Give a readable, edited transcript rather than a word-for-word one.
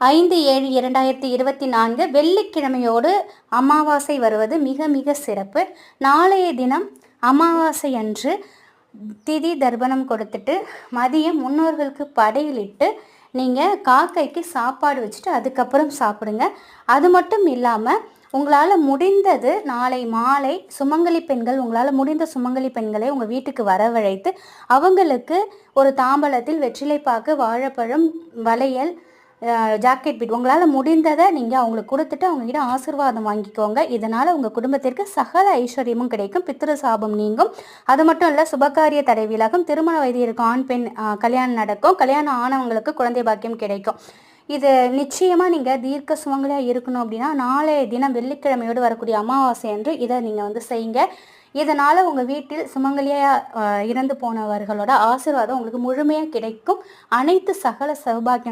5/7/2024 வெள்ளிக்கிழமையோடு அமாவாசை வருவது மிக மிக சிறப்பு. நாளைய தினம் அமாவாசை அன்று திதி தர்ப்பணம் கொடுத்துட்டு மதியம் முன்னோர்களுக்கு படையலிட்டு நீங்கள் காக்கைக்கு சாப்பாடு வச்சுட்டு அதுக்கப்புறம் சாப்பிடுங்க. அது மட்டும் இல்லாமல் உங்களால் முடிந்தது நாளை மாலை சுமங்கலி பெண்கள், உங்களால் முடிந்த சுமங்கலி பெண்களை உங்கள் வீட்டுக்கு வரவழைத்து அவங்களுக்கு ஒரு தாம்பலத்தில் வெற்றிலைப்பாக்கு, வாழைப்பழம், வளையல், ஜாக்கெட் பீட் உங்களால் முடிந்ததை நீங்கள் அவங்களுக்கு கொடுத்துட்டு அவங்ககிட்ட ஆசீர்வாதம் வாங்கிக்கோங்க. இதனால் உங்கள் குடும்பத்திற்கு சகல ஐஸ்வர்யமும் கிடைக்கும், பித்ரு சாபம் நீங்கும். அது மட்டும் இல்லை, சுபகாரிய தடை விலகும், திருமண வயது இருக்கும் ஆண் பெண் கல்யாணம் நடக்கும், கல்யாணம் ஆனவங்களுக்கு குழந்தை பாக்கியம் கிடைக்கும். இது நிச்சயமாக நீங்கள் தீர்க்க சுமங்கலியாக இருக்கணும் அப்படின்னா நாளைய தினம் வெள்ளிக்கிழமையோடு வரக்கூடிய அமாவாசை அன்று இதை நீங்கள் செய்யுங்க. இதனால் உங்கள் வீட்டில் சுமங்கலியாக இறந்து போனவர்களோட ஆசீர்வாதம் உங்களுக்கு முழுமையாக கிடைக்கும். அனைத்து சகல சௌபாகியம்